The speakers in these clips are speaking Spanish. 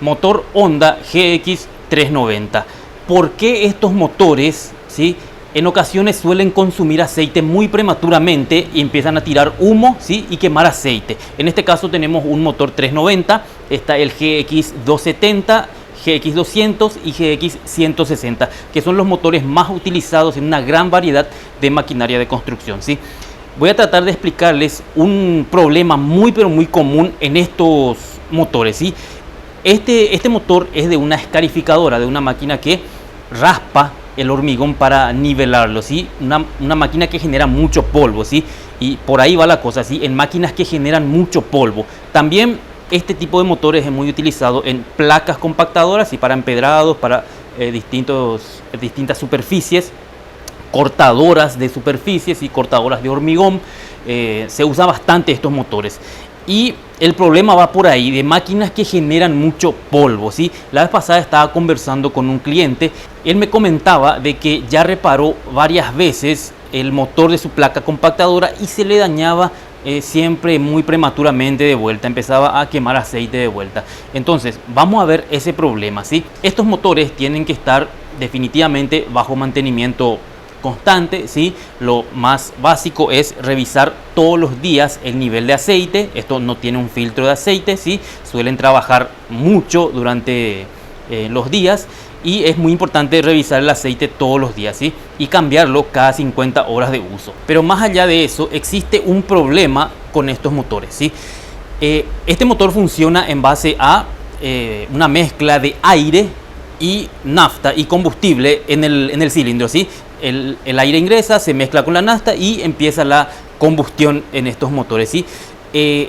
motor Honda GX390. ¿Por qué estos motores, ¿sí?, en ocasiones suelen consumir aceite muy prematuramente y empiezan a tirar humo, ¿sí?, y quemar aceite? En este caso tenemos un motor 390, está el GX270, GX200 y GX160, que son los motores más utilizados en una gran variedad de maquinaria de construcción, ¿sí? Voy a tratar de explicarles un problema muy pero muy común en estos motores, ¿sí? Este motor es de una escarificadora, de una máquina que raspa el hormigón para nivelarlo, ¿sí? Una máquina que genera mucho polvo, ¿sí? Y por ahí va la cosa, ¿sí? En máquinas que generan mucho polvo. También este tipo de motores es muy utilizado en placas compactadoras y para empedrados, para distintas superficies, cortadoras de superficies y cortadoras de hormigón. Se usa bastante estos motores. Y el problema va por ahí, de máquinas que generan mucho polvo, ¿sí? La vez pasada estaba conversando con un cliente. Él me comentaba de que ya reparó varias veces el motor de su placa compactadora y se le dañaba siempre muy prematuramente de vuelta, empezaba a quemar aceite de vuelta. Entonces vamos a ver ese problema, ¿sí? Estos motores tienen que estar definitivamente bajo mantenimiento constante, ¿sí? Lo más básico es revisar todos los días el nivel de aceite. Esto no tiene un filtro de aceite, ¿sí? Suelen trabajar mucho durante los días y es muy importante revisar el aceite todos los días, ¿sí? Y cambiarlo cada 50 horas de uso. Pero más allá de eso, existe un problema con estos motores, ¿sí? Este motor funciona en base a una mezcla de aire y nafta y combustible en el cilindro, ¿sí? El aire ingresa, se mezcla con la nafta y empieza la combustión en estos motores, ¿sí?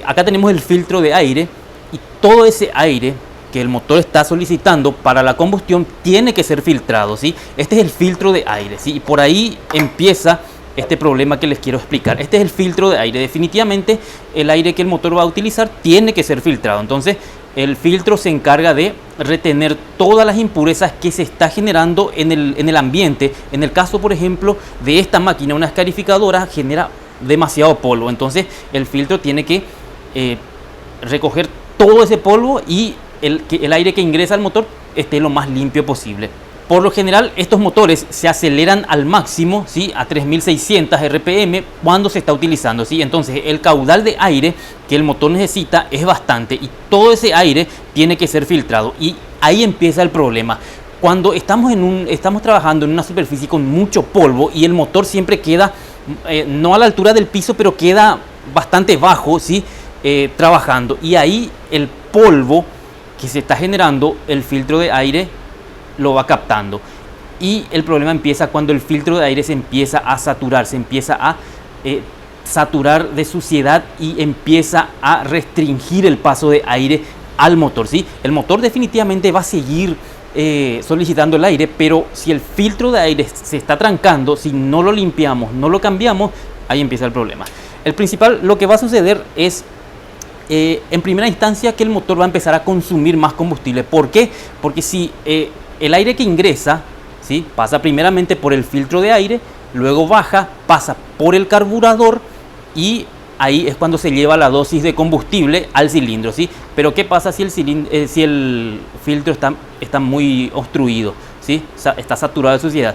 Acá tenemos el filtro de aire y todo ese aire que el motor está solicitando para la combustión tiene que ser filtrado, ¿sí? Este es el filtro de aire, ¿sí? Y por ahí empieza este problema que les quiero explicar. Este es el filtro de aire. Definitivamente el aire que el motor va a utilizar tiene que ser filtrado. Entonces el filtro se encarga de retener todas las impurezas que se está generando en el ambiente. En el caso, por ejemplo, de esta máquina, una escarificadora genera demasiado polvo. Entonces el filtro tiene que recoger todo ese polvo y que el aire que ingresa al motor esté lo más limpio posible. Por lo general, estos motores se aceleran al máximo, ¿sí?, a 3600 RPM cuando se está utilizando, ¿sí? Entonces, el caudal de aire que el motor necesita es bastante y todo ese aire tiene que ser filtrado. Y ahí empieza el problema. Cuando estamos trabajando en una superficie con mucho polvo y el motor siempre queda, no a la altura del piso, pero queda bastante bajo, ¿sí?, trabajando. Y ahí el polvo que se está generando, el filtro de aire lo va captando y el problema empieza cuando el filtro de aire se empieza a saturar, se empieza a saturar de suciedad y empieza a restringir el paso de aire al motor, ¿sí? El motor definitivamente va a seguir solicitando el aire, pero si el filtro de aire se está trancando, si no lo limpiamos, no lo cambiamos, ahí empieza el problema. El principal, lo que va a suceder es en primera instancia que el motor va a empezar a consumir más combustible. ¿Por qué? Porque si el aire que ingresa, ¿sí?, pasa primeramente por el filtro de aire, luego baja, pasa por el carburador y ahí es cuando se lleva la dosis de combustible al cilindro, ¿sí? Pero ¿qué pasa si el filtro está muy obstruido, ¿sí? Está saturado de suciedad?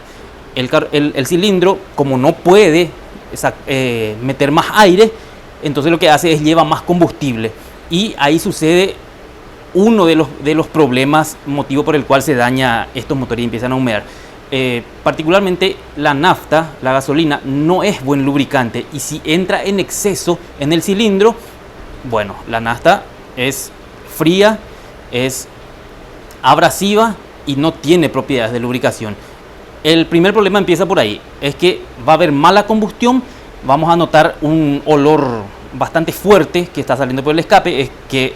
El cilindro, como no puede meter más aire, entonces lo que hace es lleva más combustible y ahí sucede uno de los problemas, motivo por el cual se daña estos motores y empiezan a humear. Particularmente la nafta, la gasolina, no es buen lubricante y si entra en exceso en el cilindro, bueno, la nafta es fría, es abrasiva y no tiene propiedades de lubricación. El primer problema empieza por ahí, es que va a haber mala combustión, vamos a notar un olor bastante fuerte que está saliendo por el escape, es que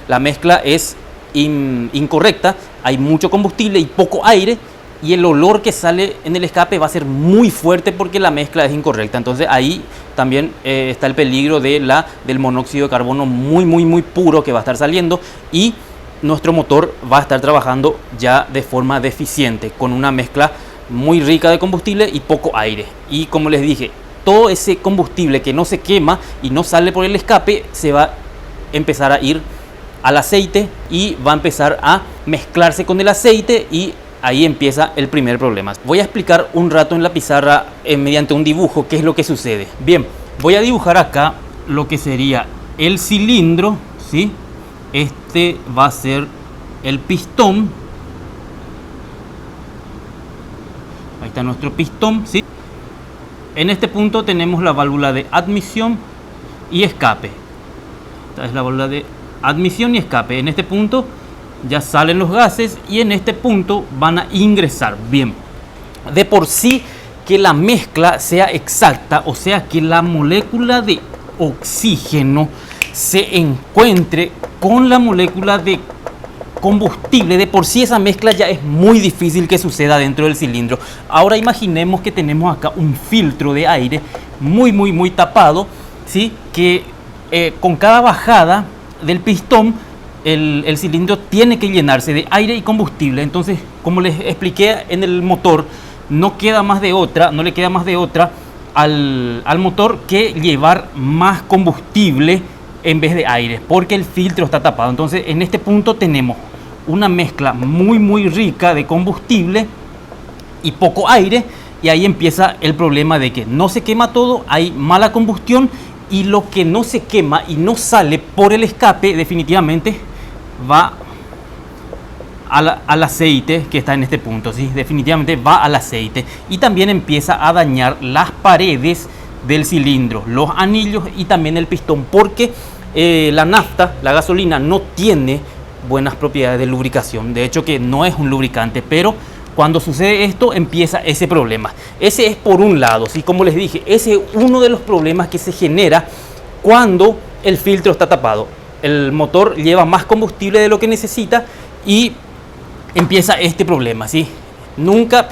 la mezcla es incorrecta, hay mucho combustible y poco aire y el olor que sale en el escape va a ser muy fuerte porque la mezcla es incorrecta. Entonces ahí también está el peligro del monóxido de carbono muy puro que va a estar saliendo y nuestro motor va a estar trabajando ya de forma deficiente con una mezcla muy rica de combustible y poco aire. Y como les dije, todo ese combustible que no se quema y no sale por el escape se va a empezar a ir al aceite y va a empezar a mezclarse con el aceite y ahí empieza el primer problema. Voy a explicar un rato en la pizarra mediante un dibujo qué es lo que sucede. Bien, voy a dibujar acá lo que sería el cilindro, ¿sí? Este va a ser el pistón. Ahí está nuestro pistón, ¿sí? En este punto tenemos la válvula de admisión y escape. Esta es la válvula de admisión y escape. En este punto ya salen los gases y en este punto van a ingresar. Bien, de por sí que la mezcla sea exacta, o sea que la molécula de oxígeno se encuentre con la molécula de combustible, de por sí esa mezcla ya es muy difícil que suceda dentro del cilindro. Ahora imaginemos que tenemos acá un filtro de aire muy tapado, ¿sí? Que con cada bajada del pistón el cilindro tiene que llenarse de aire y combustible. Entonces, como les expliqué en el motor, no le queda más de otra al motor que llevar más combustible en vez de aire, porque el filtro está tapado. Entonces, en este punto tenemos una mezcla muy rica de combustible y poco aire, y ahí empieza el problema de que no se quema todo, hay mala combustión, y lo que no se quema y no sale por el escape definitivamente va al aceite que está en este punto, ¿sí? Definitivamente va al aceite, y también empieza a dañar las paredes del cilindro, los anillos y también el pistón, porque la nafta, la gasolina, no tiene buenas propiedades de lubricación. De hecho que no es un lubricante, pero cuando sucede esto empieza ese problema. Ese es por un lado, ¿sí? Como les dije, ese es uno de los problemas que se genera cuando el filtro está tapado. El motor lleva más combustible de lo que necesita y empieza este problema, ¿sí? Nunca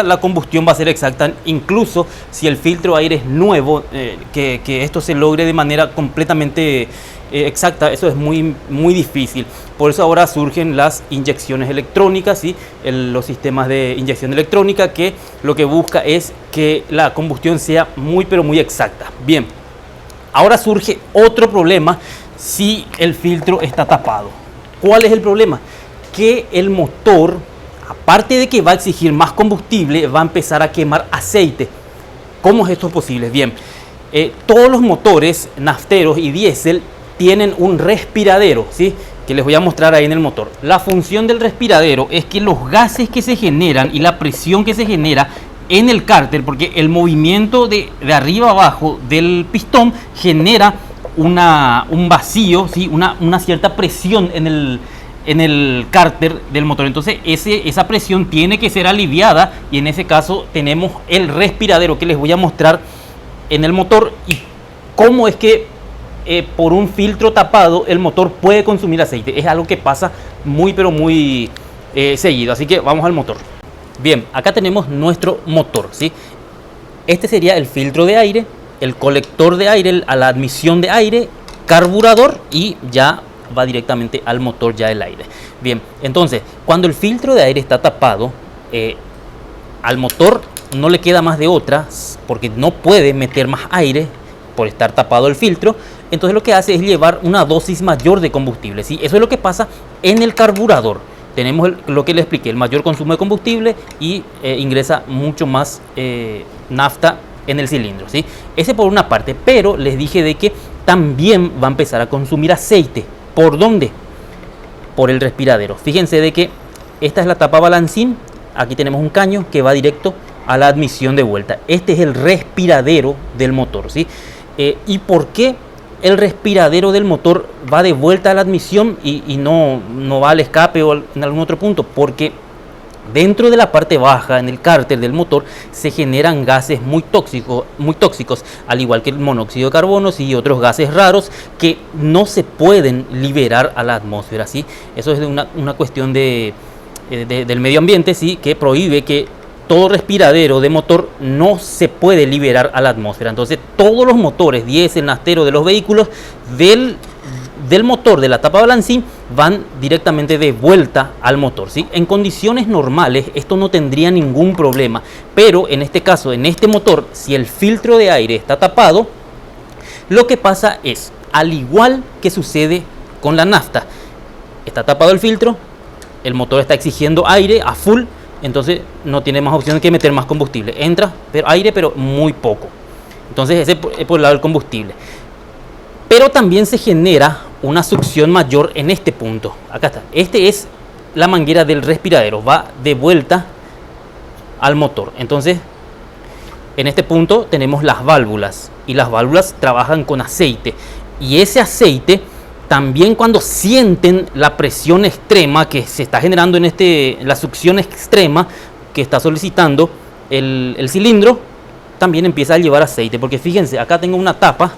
la combustión va a ser exacta, incluso si el filtro de aire es nuevo, que esto se logre de manera completamente exacta, eso es muy difícil. Por eso ahora surgen las inyecciones electrónicas, ¿sí? Los sistemas de inyección electrónica, que lo que busca es que la combustión sea muy exacta. Bien, ahora surge otro problema si el filtro está tapado. ¿Cuál es el problema? Que el motor, aparte de que va a exigir más combustible, va a empezar a quemar aceite. ¿Cómo es esto posible? Bien, todos los motores nafteros y diésel tienen un respiradero, ¿sí? Que les voy a mostrar ahí en el motor. La función del respiradero es que los gases que se generan y la presión que se genera en el cárter, porque el movimiento de arriba abajo del pistón genera un vacío, ¿sí? Una cierta presión en el cárter del motor. Entonces esa presión tiene que ser aliviada, y en ese caso tenemos el respiradero que les voy a mostrar en el motor, y cómo es que por un filtro tapado el motor puede consumir aceite. Es algo que pasa muy seguido. Así que vamos al motor. Bien, acá tenemos nuestro motor, ¿sí? Este sería el filtro de aire, el colector de aire, a la admisión de aire, carburador, y ya va directamente al motor ya el aire. Bien, entonces cuando el filtro de aire está tapado, al motor no le queda más de otra, porque no puede meter más aire por estar tapado el filtro. Entonces lo que hace es llevar una dosis mayor de combustible, ¿sí? Eso es lo que pasa en el carburador. Tenemos lo que les expliqué, el mayor consumo de combustible, y ingresa mucho más nafta en el cilindro, ¿sí? Ese por una parte, pero les dije de que también va a empezar a consumir aceite. ¿Por dónde? Por el respiradero. Fíjense de que esta es la tapa balancín. Aquí tenemos un caño que va directo a la admisión de vuelta. Este es el respiradero del motor, ¿sí? ¿Y por qué el respiradero del motor va de vuelta a la admisión y no va al escape o en algún otro punto? Porque dentro de la parte baja, en el cárter del motor, se generan gases muy tóxicos, al igual que el monóxido de carbono y otros gases raros que no se pueden liberar a la atmósfera, ¿sí? Eso es una cuestión del medio ambiente, ¿sí? Que prohíbe que todo respiradero de motor no se puede liberar a la atmósfera. Entonces todos los motores diésel, nafteros de los vehículos del motor de la tapa balancín van directamente de vuelta al motor, ¿sí? En condiciones normales esto no tendría ningún problema, pero en este caso, en este motor, si el filtro de aire está tapado, lo que pasa es, al igual que sucede con la nafta, está tapado el filtro, el motor está exigiendo aire a full, entonces no tiene más opción que meter más combustible. Entra aire, pero muy poco. Entonces ese es por el lado del combustible. Pero también se genera una succión mayor en este punto. Acá está. Este es la manguera del respiradero. Va de vuelta al motor. Entonces, en este punto tenemos las válvulas. Y las válvulas trabajan con aceite. Y ese aceite, también cuando sienten la presión extrema que se está generando en la succión extrema que está solicitando el cilindro, también empieza a llevar aceite. Porque fíjense, acá tengo una tapa,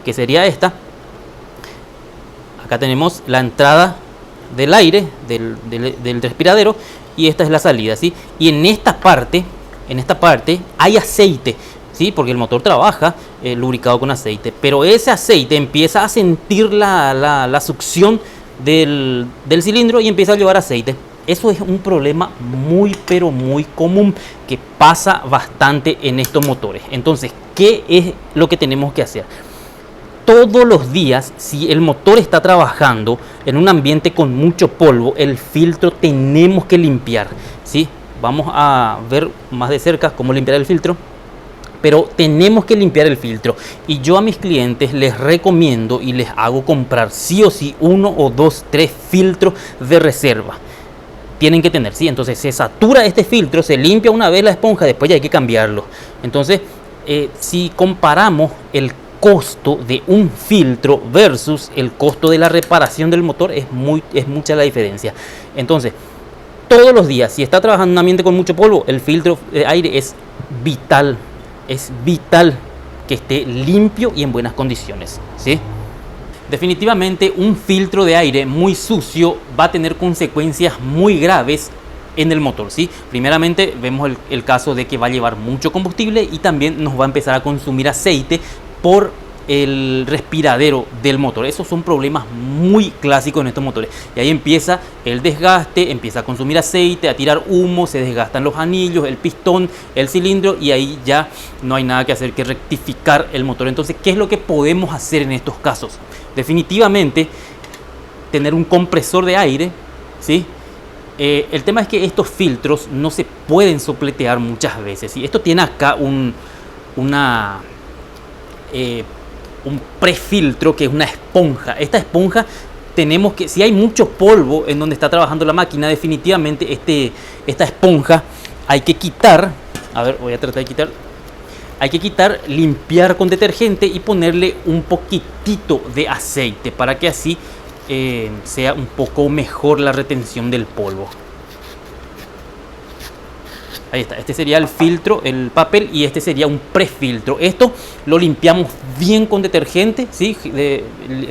que sería esta. Acá tenemos la entrada del aire del respiradero y esta es la salida, ¿sí? Y en esta parte hay aceite, ¿sí? Porque el motor trabaja lubricado con aceite, pero ese aceite empieza a sentir la succión del cilindro y empieza a llevar aceite. Eso es un problema muy pero muy común que pasa bastante en estos motores. Entonces, ¿qué es lo que tenemos que hacer? Todos los días, si el motor está trabajando en un ambiente con mucho polvo, el filtro tenemos que limpiar, ¿sí? Vamos a ver más de cerca cómo limpiar el filtro, pero tenemos que limpiar el filtro. Y yo a mis clientes les recomiendo y les hago comprar sí o sí 1 o 2, 3 filtros de reserva. Tienen que tener, ¿sí? Entonces se satura este filtro, se limpia una vez la esponja, después ya hay que cambiarlo. Entonces, si comparamos el costo de un filtro versus el costo de la reparación del motor, es mucha la diferencia. Entonces, todos los días, si está trabajando en un ambiente con mucho polvo, el filtro de aire es vital que esté limpio y en buenas condiciones, ¿sí? Definitivamente un filtro de aire muy sucio va a tener consecuencias muy graves en el motor, ¿sí? Primeramente vemos el caso de que va a llevar mucho combustible y también nos va a empezar a consumir aceite por el respiradero del motor. Esos son problemas muy clásicos en estos motores. Y ahí empieza el desgaste, empieza a consumir aceite, a tirar humo, se desgastan los anillos, el pistón, el cilindro, y ahí ya no hay nada que hacer que rectificar el motor. Entonces, ¿qué es lo que podemos hacer en estos casos? Definitivamente, tener un compresor de aire, ¿sí? El tema es que estos filtros no se pueden sopletear muchas veces, ¿sí? Esto tiene acá un prefiltro que es una esponja. Esta esponja tenemos que, si hay mucho polvo en donde está trabajando la máquina, definitivamente esta esponja hay que quitar. A ver, voy a tratar de quitar. Hay que quitar, limpiar con detergente y ponerle un poquitito de aceite para que así sea un poco mejor la retención del polvo. Ahí está, este sería el filtro, el papel, y este sería un prefiltro. Esto lo limpiamos bien con detergente, ¿sí?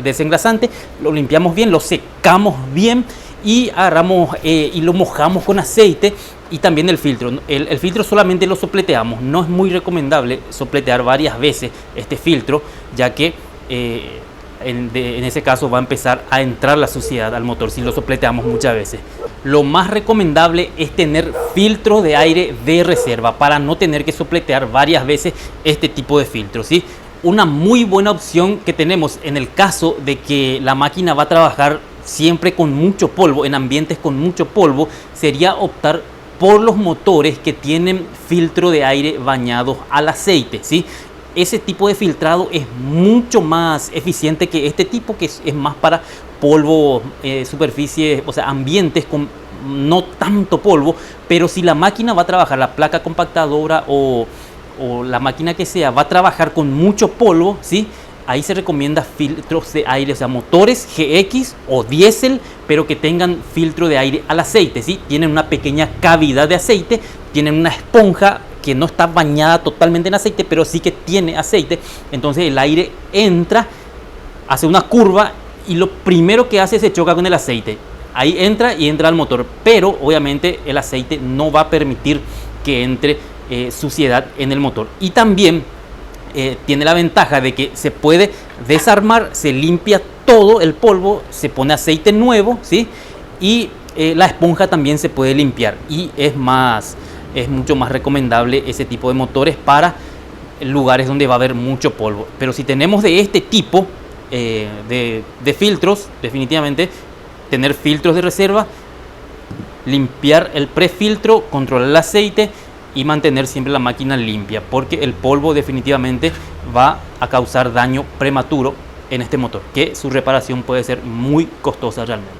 Desengrasante, lo limpiamos bien, lo secamos bien y agarramos y lo mojamos con aceite. Y también el filtro. El filtro solamente lo sopleteamos. No es muy recomendable sopletear varias veces este filtro, ya que en ese caso va a empezar a entrar la suciedad al motor si lo sopleteamos muchas veces. Lo más recomendable es tener filtro de aire de reserva para no tener que sopletear varias veces este tipo de filtro, ¿sí? Una muy buena opción que tenemos en el caso de que la máquina va a trabajar siempre con mucho polvo, en ambientes con mucho polvo, sería optar por los motores que tienen filtro de aire bañados al aceite, ¿sí? Ese tipo de filtrado es mucho más eficiente que este tipo, que es más para polvo, superficies, o sea, ambientes con no tanto polvo. Pero si la máquina va a trabajar, la placa compactadora o la máquina que sea, va a trabajar con mucho polvo, ¿sí? Ahí se recomienda filtros de aire, o sea, motores GX o diésel, pero que tengan filtro de aire al aceite, ¿sí? Tienen una pequeña cavidad de aceite, tienen una esponja que no está bañada totalmente en aceite, pero sí que tiene aceite. Entonces el aire entra, hace una curva y lo primero que hace se choca con el aceite. Ahí entra y entra al motor, pero obviamente el aceite no va a permitir que entre suciedad en el motor. Y también tiene la ventaja de que se puede desarmar, se limpia todo el polvo, se pone aceite nuevo, ¿sí? Y la esponja también se puede limpiar, y es mucho más recomendable ese tipo de motores para lugares donde va a haber mucho polvo. Pero si tenemos de este tipo de filtros, definitivamente tener filtros de reserva, limpiar el prefiltro, controlar el aceite y mantener siempre la máquina limpia, porque el polvo definitivamente va a causar daño prematuro en este motor, que su reparación puede ser muy costosa realmente.